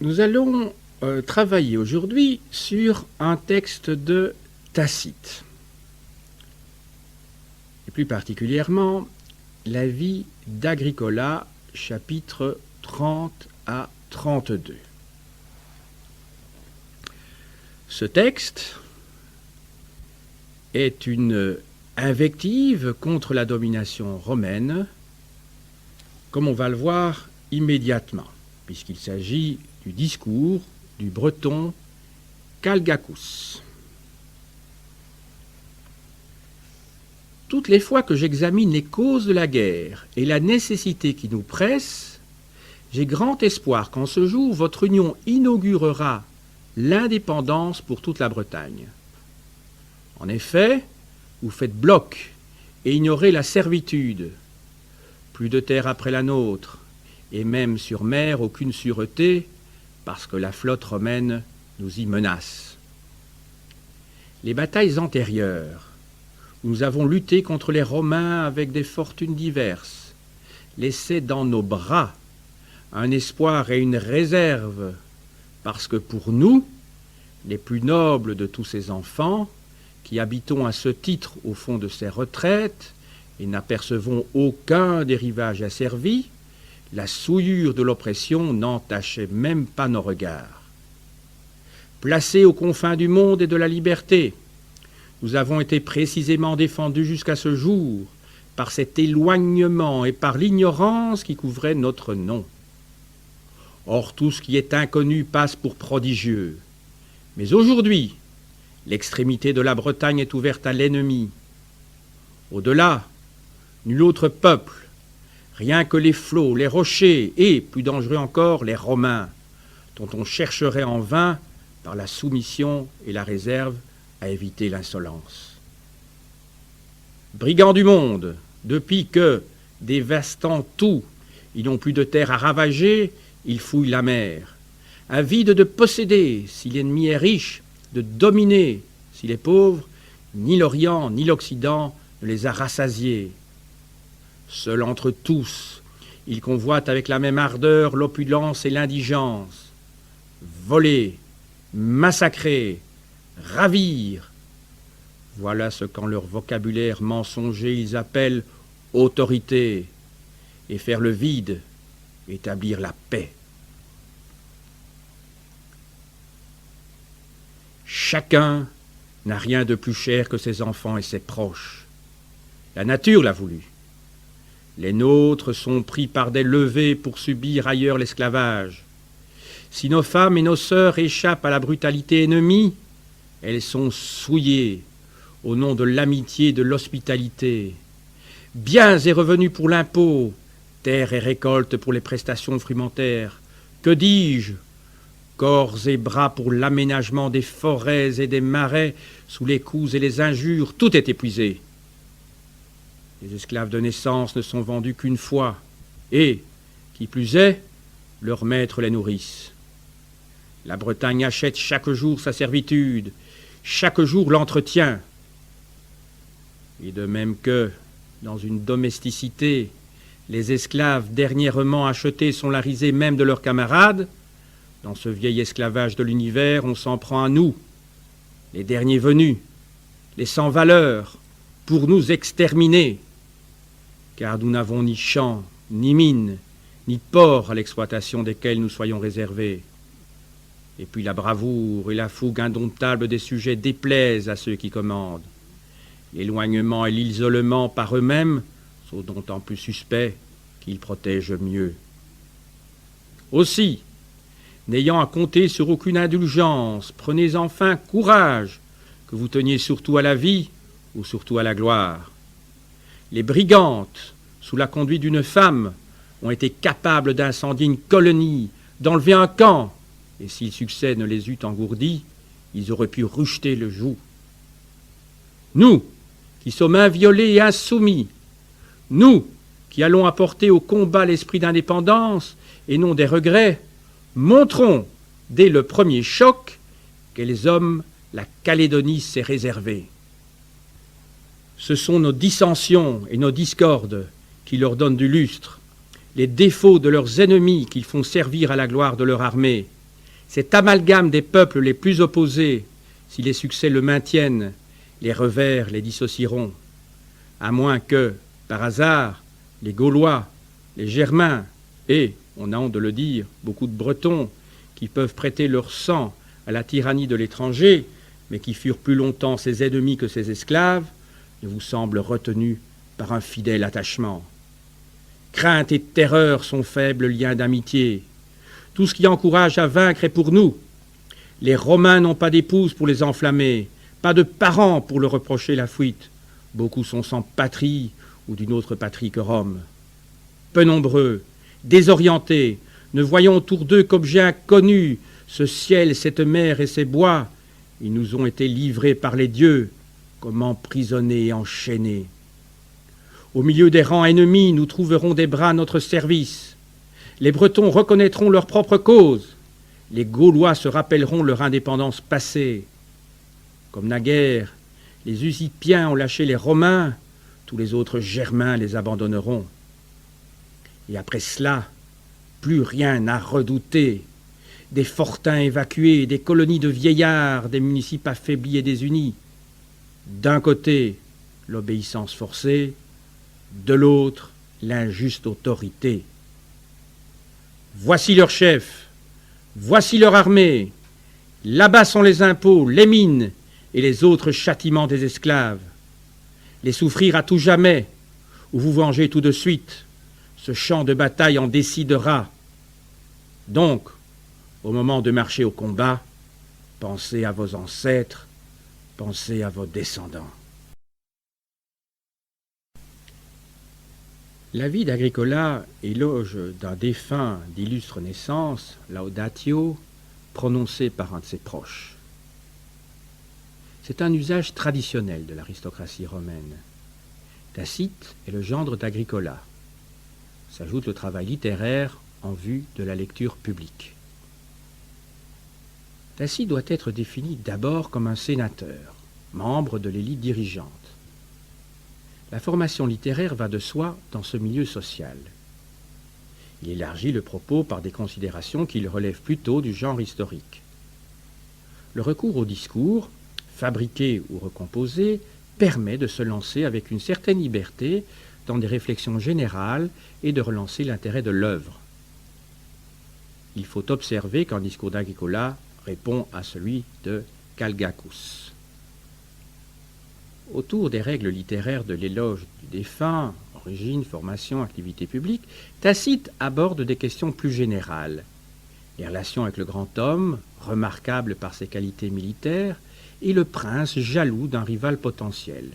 Nous allons travailler aujourd'hui sur un texte de Tacite, et plus particulièrement la vie d'Agricola, chapitres 30 à 32. Ce texte est une invective contre la domination romaine, comme on va le voir immédiatement, puisqu'il s'agit du discours du breton Calgacus. Toutes les fois que j'examine les causes de la guerre et la nécessité qui nous presse, j'ai grand espoir qu'en ce jour votre union inaugurera l'indépendance pour toute la Bretagne. En effet, vous faites bloc et ignorez la servitude. Plus de terre après la nôtre, et même sur mer aucune sûreté, parce que la flotte romaine nous y menace. Les batailles antérieures, où nous avons lutté contre les Romains avec des fortunes diverses, laissaient dans nos bras un espoir et une réserve, parce que pour nous, les plus nobles de tous ces enfants, qui habitons à ce titre au fond de ces retraites et n'apercevons aucun des rivages asservis, la souillure de l'oppression n'entachait même pas nos regards. Placés aux confins du monde et de la liberté, nous avons été précisément défendus jusqu'à ce jour par cet éloignement et par l'ignorance qui couvrait notre nom. Or, tout ce qui est inconnu passe pour prodigieux. Mais aujourd'hui, l'extrémité de la Bretagne est ouverte à l'ennemi. Au-delà, nul autre peuple, rien que les flots, les rochers et, plus dangereux encore, les Romains, dont on chercherait en vain, par la soumission et la réserve, à éviter l'insolence. Brigands du monde, depuis que, dévastant tout, ils n'ont plus de terre à ravager, ils fouillent la mer. Avides de posséder, si l'ennemi est riche, de dominer, s'il est pauvre, ni l'Orient ni l'Occident ne les a rassasiés. Seul entre tous, ils convoitent avec la même ardeur l'opulence et l'indigence. Voler, massacrer, ravir. Voilà ce qu'en leur vocabulaire mensonger ils appellent autorité, et faire le vide, établir la paix. Chacun n'a rien de plus cher que ses enfants et ses proches. La nature l'a voulu. Les nôtres sont pris par des levées pour subir ailleurs l'esclavage. Si nos femmes et nos sœurs échappent à la brutalité ennemie, elles sont souillées au nom de l'amitié et de l'hospitalité. Biens et revenus pour l'impôt, terre et récolte pour les prestations frumentaires. Que dis-je? Corps et bras pour l'aménagement des forêts et des marais, sous les coups et les injures, tout est épuisé. Les esclaves de naissance ne sont vendus qu'une fois, et, qui plus est, leurs maîtres les nourrissent. La Bretagne achète chaque jour sa servitude, chaque jour l'entretient. Et de même que, dans une domesticité, les esclaves dernièrement achetés sont la risée même de leurs camarades, dans ce vieil esclavage de l'univers, on s'en prend à nous, les derniers venus, les sans valeur, pour nous exterminer, car nous n'avons ni champs, ni mines, ni ports à l'exploitation desquels nous soyons réservés. Et puis la bravoure et la fougue indomptable des sujets déplaisent à ceux qui commandent. L'éloignement et l'isolement par eux-mêmes sont d'autant plus suspects qu'ils protègent mieux. Aussi, n'ayant à compter sur aucune indulgence, prenez enfin courage, que vous teniez surtout à la vie ou surtout à la gloire. Les brigantes, sous la conduite d'une femme, ont été capables d'incendier une colonie, d'enlever un camp, et si le succès ne les eût engourdis, ils auraient pu rejeter le joug. Nous, qui sommes inviolés et insoumis, nous, qui allons apporter au combat l'esprit d'indépendance et non des regrets, montrons, dès le premier choc, quels hommes la Calédonie s'est réservée. Ce sont nos dissensions et nos discordes qui leur donnent du lustre, les défauts de leurs ennemis qu'ils font servir à la gloire de leur armée. Cet amalgame des peuples les plus opposés, si les succès le maintiennent, les revers les dissocieront, à moins que, par hasard, les Gaulois, les Germains et, on a honte de le dire, beaucoup de Bretons, qui peuvent prêter leur sang à la tyrannie de l'étranger, mais qui furent plus longtemps ses ennemis que ses esclaves, ne vous semblent retenus par un fidèle attachement. Crainte et terreur sont faibles liens d'amitié. Tout ce qui encourage à vaincre est pour nous. Les Romains n'ont pas d'épouse pour les enflammer, pas de parents pour leur reprocher la fuite. Beaucoup sont sans patrie ou d'une autre patrie que Rome. Peu nombreux, désorientés, ne voyant autour d'eux qu'objets inconnus, ce ciel, cette mer et ces bois, ils nous ont été livrés par les dieux, comme emprisonnés et enchaînés. Au milieu des rangs ennemis, nous trouverons des bras à notre service. Les Bretons reconnaîtront leur propre cause. Les Gaulois se rappelleront leur indépendance passée. Comme naguère, les Usipiens ont lâché les Romains, tous les autres Germains les abandonneront. Et après cela, plus rien à redouter. Des fortins évacués, des colonies de vieillards, des municipes affaiblis et désunis. D'un côté, l'obéissance forcée, de l'autre, l'injuste autorité. Voici leur chef, voici leur armée. Là-bas sont les impôts, les mines et les autres châtiments des esclaves. Les souffrir à tout jamais, ou vous venger tout de suite. Ce champ de bataille en décidera. Donc, au moment de marcher au combat, pensez à vos ancêtres, pensez à vos descendants. La vie d'Agricola, éloge d'un défunt d'illustre naissance, laudatio, prononcé par un de ses proches. C'est un usage traditionnel de l'aristocratie romaine. Tacite est le gendre d'Agricola. S'ajoute le travail littéraire en vue de la lecture publique. Tacite doit être défini d'abord comme un sénateur, membre de l'élite dirigeante. La formation littéraire va de soi dans ce milieu social. Il élargit le propos par des considérations qui le relèvent plutôt du genre historique. Le recours au discours, fabriqué ou recomposé, permet de se lancer avec une certaine liberté dans des réflexions générales et de relancer l'intérêt de l'œuvre. Il faut observer qu'un discours d'Agricola répond à celui de Calgacus. Autour des règles littéraires de l'éloge du défunt, origine, formation, activité publique, Tacite aborde des questions plus générales. Les relations avec le grand homme, remarquable par ses qualités militaires, et le prince jaloux d'un rival potentiel.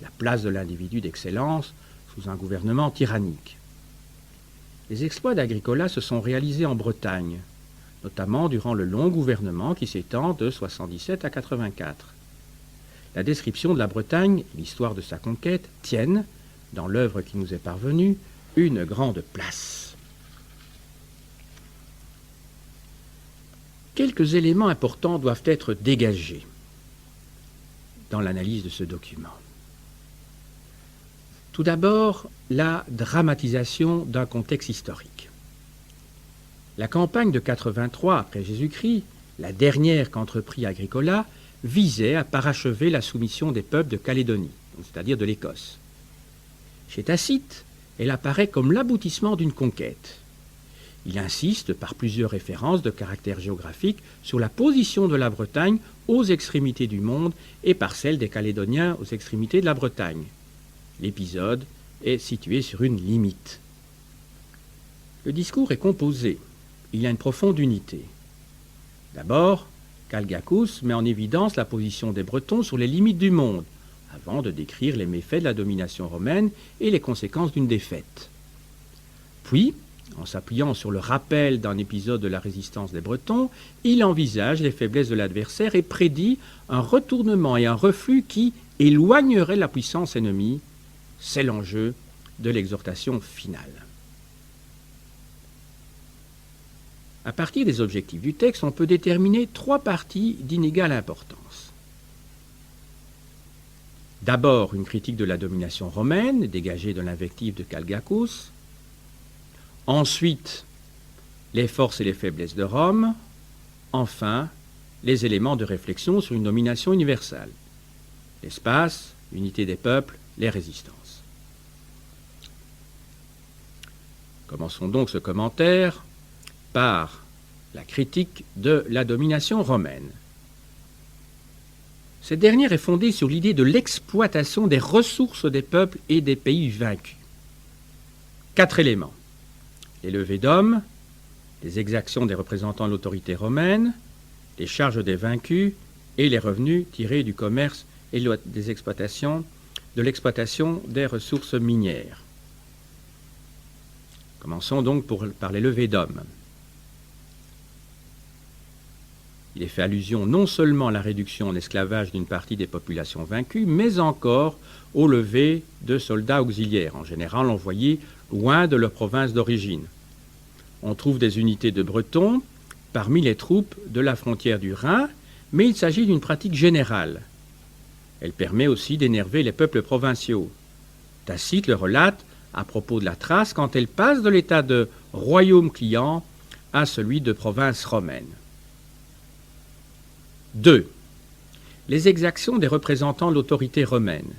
La place de l'individu d'excellence sous un gouvernement tyrannique. Les exploits d'Agricola se sont réalisés en Bretagne, notamment durant le long gouvernement qui s'étend de 77 à 84. La description de la Bretagne et l'histoire de sa conquête tiennent, dans l'œuvre qui nous est parvenue, une grande place. Quelques éléments importants doivent être dégagés dans l'analyse de ce document. Tout d'abord, la dramatisation d'un contexte historique. La campagne de 83 après Jésus-Christ, la dernière qu'entreprit Agricola, visait à parachever la soumission des peuples de Calédonie, c'est-à-dire de l'Écosse. Chez Tacite, elle apparaît comme l'aboutissement d'une conquête. Il insiste par plusieurs références de caractère géographique sur la position de la Bretagne aux extrémités du monde et par celle des Calédoniens aux extrémités de la Bretagne. L'épisode est situé sur une limite. Le discours est composé. Il y a une profonde unité. D'abord, Calgacus met en évidence la position des Bretons sur les limites du monde, avant de décrire les méfaits de la domination romaine et les conséquences d'une défaite. Puis, en s'appuyant sur le rappel d'un épisode de la résistance des Bretons, il envisage les faiblesses de l'adversaire et prédit un retournement et un reflux qui éloignerait la puissance ennemie. C'est l'enjeu de l'exhortation finale. À partir des objectifs du texte, on peut déterminer trois parties d'inégale importance. D'abord, une critique de la domination romaine, dégagée de l'invective de Calgacus. Ensuite, les forces et les faiblesses de Rome. enfin les éléments de réflexion sur une domination universelle. L'espace, l'unité des peuples, les résistances. Commençons donc ce commentaire par la critique de la domination romaine. Cette dernière est fondée sur l'idée de l'exploitation des ressources des peuples et des pays vaincus. 4 éléments. Les levées d'hommes, les exactions des représentants de l'autorité romaine, les charges des vaincus et les revenus tirés du commerce et de l'exploitation des ressources minières. Commençons donc par les levées d'hommes. Il est fait allusion non seulement à la réduction en esclavage d'une partie des populations vaincues, mais encore aux levées de soldats auxiliaires, en général envoyés loin de leur province d'origine. On trouve des unités de Bretons parmi les troupes de la frontière du Rhin, mais il s'agit d'une pratique générale. Elle permet aussi d'énerver les peuples provinciaux. Tacite le relate à propos de la Thrace quand elle passe de l'état de royaume client à celui de province romaine. 2. Les exactions des représentants de l'autorité romaine.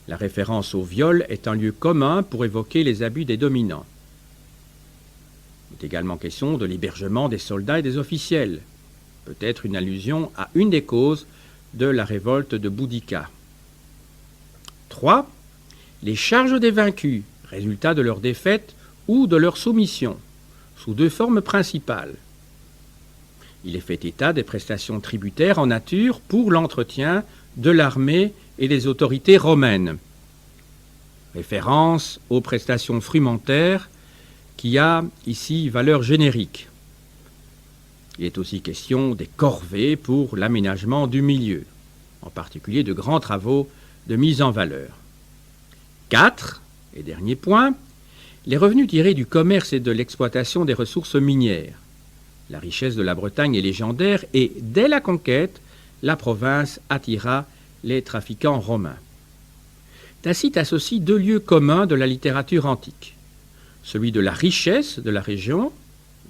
La référence au viol est un lieu commun pour évoquer les abus des dominants. Il est également question de l'hébergement des soldats et des officiels, peut-être une allusion à une des causes de la révolte de Boudica. 3. Les charges des vaincus, résultat de leur défaite ou de leur soumission, sous 2 formes principales. Il est fait état des prestations tributaires en nature pour l'entretien de l'armée et des autorités romaines. Référence aux prestations frumentaires qui a ici valeur générique. Il est aussi question des corvées pour l'aménagement du milieu, en particulier de grands travaux de mise en valeur. 4. Et dernier point, les revenus tirés du commerce et de l'exploitation des ressources minières. La richesse de la Bretagne est légendaire et, dès la conquête, la province attira les trafiquants romains. Tacite associe 2 lieux communs de la littérature antique. Celui de la richesse de la région,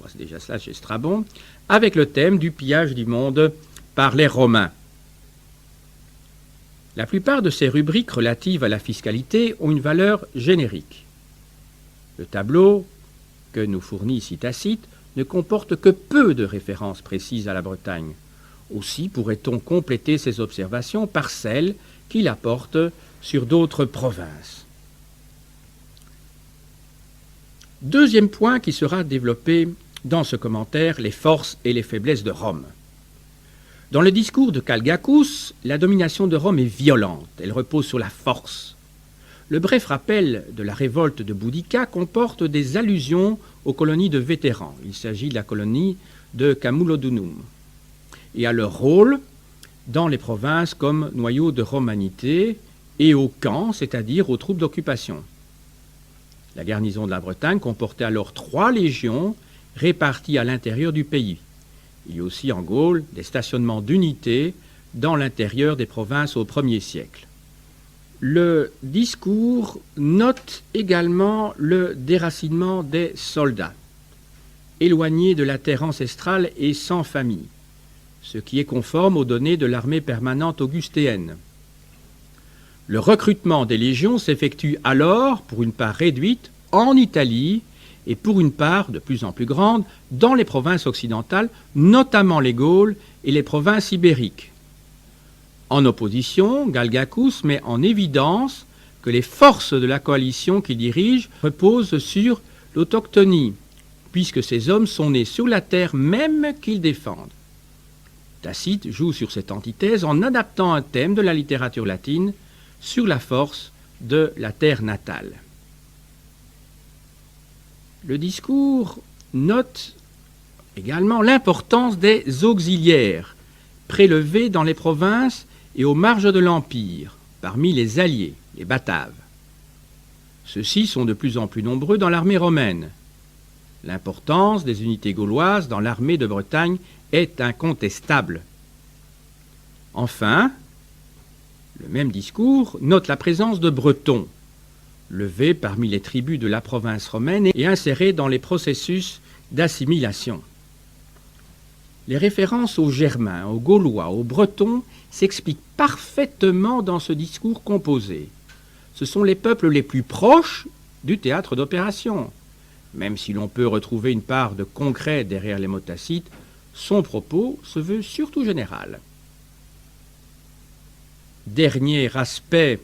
c'est déjà cela chez Strabon, avec le thème du pillage du monde par les Romains. La plupart de ces rubriques relatives à la fiscalité ont une valeur générique. Le tableau que nous fournit ici Tacite ne comporte que peu de références précises à la Bretagne. Aussi pourrait-on compléter ces observations par celles qu'il apporte sur d'autres provinces. Deuxième point qui sera développé dans ce commentaire, les forces et les faiblesses de Rome. Dans le discours de Calgacus, la domination de Rome est violente, elle repose sur la force. Le bref rappel de la révolte de Boudica comporte des allusions aux colonies de vétérans. Il s'agit de la colonie de Camulodunum et à leur rôle dans les provinces comme noyau de romanité et aux camps, c'est-à-dire aux troupes d'occupation. La garnison de la Bretagne comportait alors 3 légions réparties à l'intérieur du pays. Il y a aussi en Gaule des stationnements d'unités dans l'intérieur des provinces au 1er siècle. Le discours note également le déracinement des soldats, éloignés de la terre ancestrale et sans famille, ce qui est conforme aux données de l'armée permanente augustéenne. Le recrutement des légions s'effectue alors, pour une part réduite, en Italie et pour une part de plus en plus grande dans les provinces occidentales, notamment les Gaules et les provinces ibériques. En opposition, Calgacus met en évidence que les forces de la coalition qu'il dirige reposent sur l'autochtonie, puisque ces hommes sont nés sur la terre même qu'ils défendent. Tacite joue sur cette antithèse en adaptant un thème de la littérature latine sur la force de la terre natale. Le discours note également l'importance des auxiliaires prélevés dans les provinces et aux marges de l'Empire, parmi les alliés, les Bataves. Ceux-ci sont de plus en plus nombreux dans l'armée romaine. L'importance des unités gauloises dans l'armée de Bretagne est incontestable. Enfin, le même discours note la présence de Bretons, levés parmi les tribus de la province romaine et insérés dans les processus d'assimilation. Les références aux Germains, aux Gaulois, aux Bretons s'expliquent parfaitement dans ce discours composé. Ce sont les peuples les plus proches du théâtre d'opération. Même si l'on peut retrouver une part de concret derrière les mots tacites, son propos se veut surtout général. Dernier aspect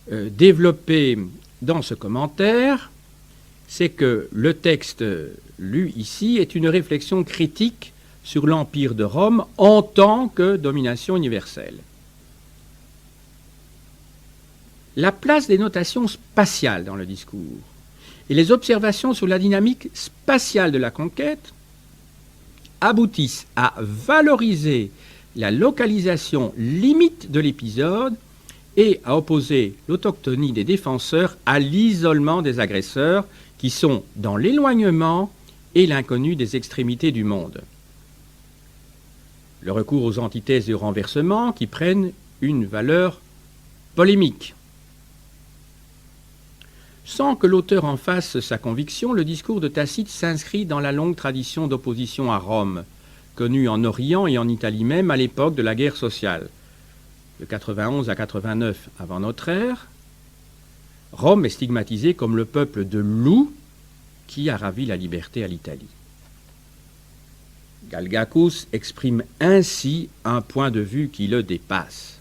développé dans ce commentaire, c'est que le texte lu ici est une réflexion critique sur l'Empire de Rome en tant que domination universelle. La place des notations spatiales dans le discours et les observations sur la dynamique spatiale de la conquête aboutissent à valoriser la localisation limite de l'épisode et à opposer l'autochtonie des défenseurs à l'isolement des agresseurs qui sont dans l'éloignement et l'inconnu des extrémités du monde. Le recours aux antithèses du renversement qui prennent une valeur polémique. Sans que l'auteur en fasse sa conviction, le discours de Tacite s'inscrit dans la longue tradition d'opposition à Rome, connue en Orient et en Italie même à l'époque de la guerre sociale. De 91 à 89 avant notre ère, Rome est stigmatisée comme le peuple de loups qui a ravi la liberté à l'Italie. Galgacus exprime ainsi un point de vue qui le dépasse.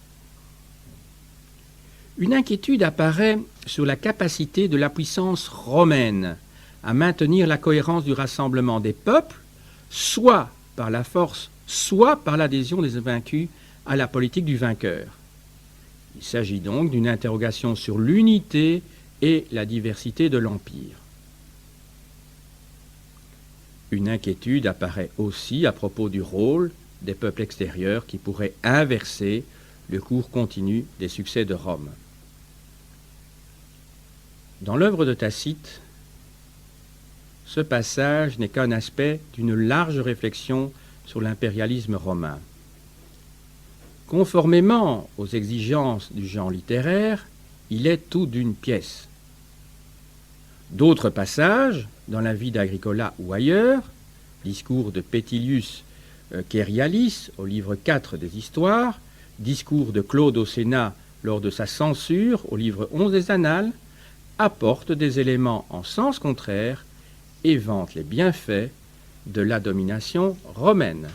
Une inquiétude apparaît sur la capacité de la puissance romaine à maintenir la cohérence du rassemblement des peuples, soit par la force, soit par l'adhésion des vaincus à la politique du vainqueur. Il s'agit donc d'une interrogation sur l'unité et la diversité de l'Empire. Une inquiétude apparaît aussi à propos du rôle des peuples extérieurs qui pourraient inverser le cours continu des succès de Rome. Dans l'œuvre de Tacite, ce passage n'est qu'un aspect d'une large réflexion sur l'impérialisme romain. Conformément aux exigences du genre littéraire, il est tout d'une pièce. D'autres passages, dans la vie d'Agricola ou ailleurs, discours de Petilius Querialis au livre 4 des Histoires, discours de Claude au Sénat lors de sa censure au livre 11 des Annales, apportent des éléments en sens contraire et vantent les bienfaits de la domination romaine.